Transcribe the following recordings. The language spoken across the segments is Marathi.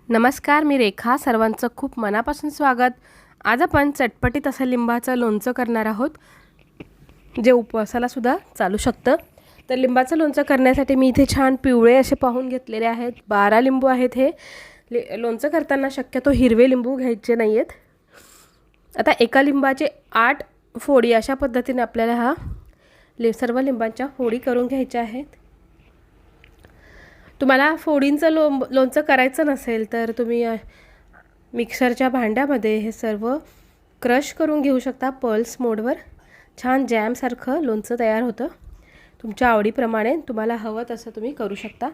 नमस्कार, मी रेखा. सर्वांचं खूप मनापासून स्वागत. आज आपण चटपटीत असं लिंबाचं लोणचं करणार आहोत, जे उपवासाला सुद्धा चालू शकतं. तर लिंबाचं लोणचं करण्यासाठी मी इथे छान पिवळे असे पाहून घेतलेले आहेत. 12 लिंबू आहेत. हे लोणचं करताना शक्यतो हिरवे लिंबू घ्यायचे नाही आहेत. आता एका लिंबाचे 8 फोडी अशा पद्धतीने आपल्याला सर्व लिंबांच्या फोडी करून घ्यायच्या आहेत. तुम्हाला फोडींचं लोणचं करायचं नसेल तर तुम्ही मिक्सरच्या भांड्यामध्ये हे सर्व क्रश करून घेऊ शकता. पल्स मोडवर छान जॅमसारखं लोणचं तयार होतं. तुमच्या आवडीप्रमाणे तुम्हाला हवं तसं तुम्ही करू शकता.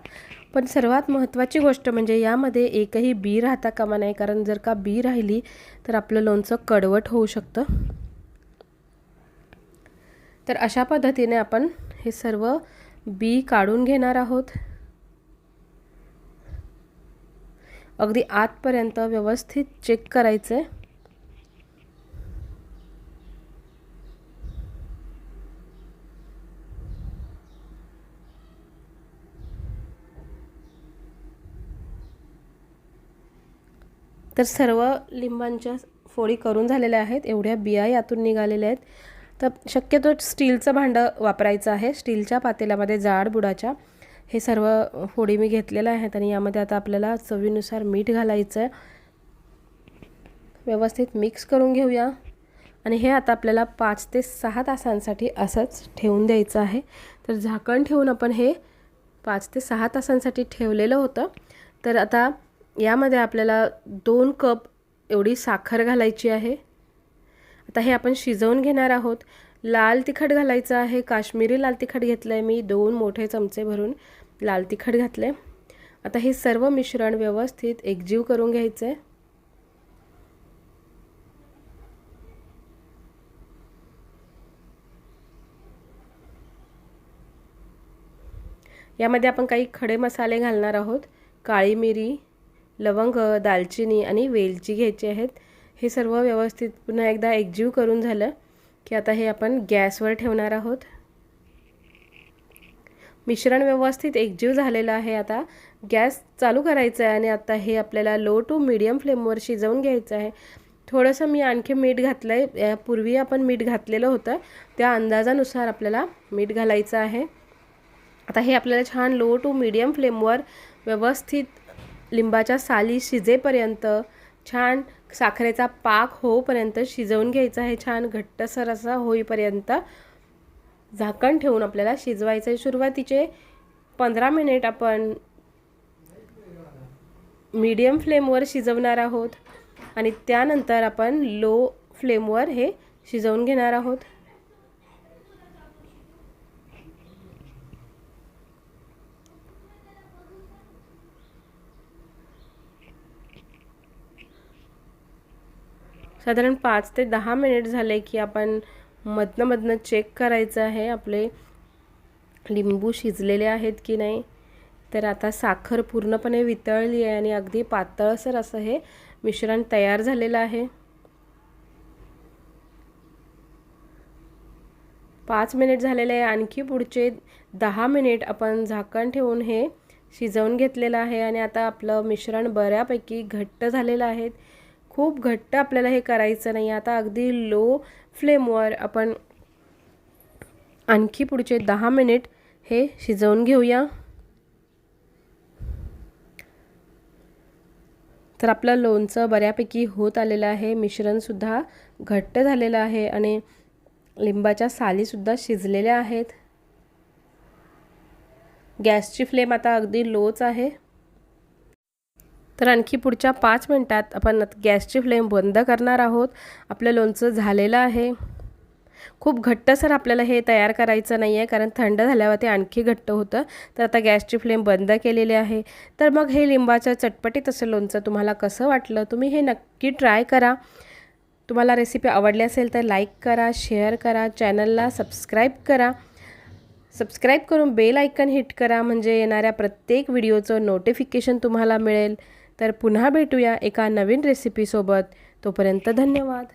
पण सर्वात महत्त्वाची गोष्ट म्हणजे यामध्ये एकही बी राहता कामा नये, कारण जर का बी राहिली तर आपलं लोणचं कडवट होऊ शकतं. तर अशा पद्धतीने आपण हे सर्व बी काढून घेणार आहोत. अगदी आतपर्यंत व्यवस्थित चेक करायचं आहे. तर सर्व लिंबांच्या फोडी करून झालेल्या आहेत. एवढ्या बिया यातून निघालेल्या आहेत. तर शक्यतो स्टीलचं भांडं वापरायचं आहे. स्टीलच्या पातेल्यामध्ये जाड बुडाच्या हे सर्व फोडी मी घेतलेल्या आहेत आणि यामध्ये आता आपल्याला चवीनुसार मीठ घालायचं आहे. व्यवस्थित मिक्स करून घेऊया आणि हे आता आपल्याला 5 ते 6 तासांसाठी असंच ठेवून द्यायचं आहे. तर झाकण ठेवून आपण हे 5 ते 6 तासांसाठी ठेवलेलं होतं. तर आता यामध्ये आपल्याला 2 कप एवढी साखर घालायची आहे. आता हे आपण शिजवून घेणार आहोत. लाल तिखट घालायचं आहे. काश्मीरी लाल तिखट घेतलं आहे मी. 2 मोठे चमचे भरून लाल तिखट घातलं आहे. आता हे सर्व मिश्रण व्यवस्थित एकजीव करून घ्यायचं आहे. यामध्ये आपण काही खडे मसाले घालणार आहोत. काळी मिरी, लवंग, दालचिनी आणि वेलची घ्यायची आहेत. हे सर्व व्यवस्थित पुन्हा एकदा एकजीव करून झालं की आता हे आपण गॅसवर ठेवणार आहोत. मिश्रण व्यवस्थित एकजीव झालेलं आहे. आता गॅस चालू करायचा आहे आणि आता हे आपल्याला लो टू मीडियम फ्लेमवर शिजवून घ्यायचं आहे. थोडंसं मी आणखी मीठ घातलं आहे. यापूर्वी आपण मीठ घातलेलं होतं, त्या अंदाजानुसार आपल्याला मीठ घालायचं आहे. आता हे आपल्याला छान लो टू मीडियम फ्लेमवर व्यवस्थित लिंबाच्या साली शिजेपर्यंत, छान साखरेचा पाक होईपर्यंत शिजवून घ्यायचं आहे. छान घट्टसर असा होईपर्यंत झाकण ठेवून आपल्याला शिजवायचं आहे. सुरुवातीचे 15 मिनिट आपण मीडियम फ्लेमवर शिजवणार आहोत आणि त्यानंतर आपण लो फ्लेमवर हे शिजवून घेणार आहोत. साधारण 5 ते 10 मिनिट झाले की आपण मधनं चेक करायचं आहे आपले लिंबू शिजलेले आहेत की नाही. तर आता साखर पूर्णपणे वितळली आहे आणि अगदी पातळसर असं हे मिश्रण तयार झालेलं आहे. 5 मिनिट झालेले आहे. आणखी पुढचे 10 मिनिट आपण झाकण ठेवून हे शिजवून घेतलेलं आहे आणि आता आपलं मिश्रण बऱ्यापैकी घट्ट झालेलं आहे. खूप घट्ट आपल्याला हे करायचं नाही. आता अगदी लो फ्लेमवर आपण आणखी पुढचे 10 मिनिट हे शिजवून घेऊया. तर आपलं लोणचं बऱ्यापैकी होत आलेलं आहे. मिश्रणसुद्धा घट्ट झालेलं आहे आणि लिंबाच्या सालीसुद्धा शिजलेल्या आहेत. गॅसची फ्लेम आता अगदी लोच आहे. तर आणखी पुढच्या 5 मिनिटात आपण गॅसची फ्लेम बंद करणार आहोत. आपलं लोणचं झालेलं आहे. खूप घट्टसर आपल्याला हे तयार करायचं नाही आहे, कारण थंड झाल्यावर ते आणखी घट्ट होतं. तर आता गॅसची फ्लेम बंद केलेली आहे. तर मग हे लिंबाचं चटपटीत असं लोणचं तुम्हाला कसं वाटलं, तुम्ही हे नक्की ट्राय करा. तुम्हाला रेसिपी आवडली असेल तर लाईक करा, शेअर करा, चॅनलला सबस्क्राईब करा. सबस्क्राईब करून बेल आयकन हिट करा, म्हणजे येणाऱ्या प्रत्येक व्हिडिओचं नोटिफिकेशन तुम्हाला मिळेल. तर पुन्हा भेटूया एका नवीन रेसिपीसोबत. तोपर्यंत धन्यवाद.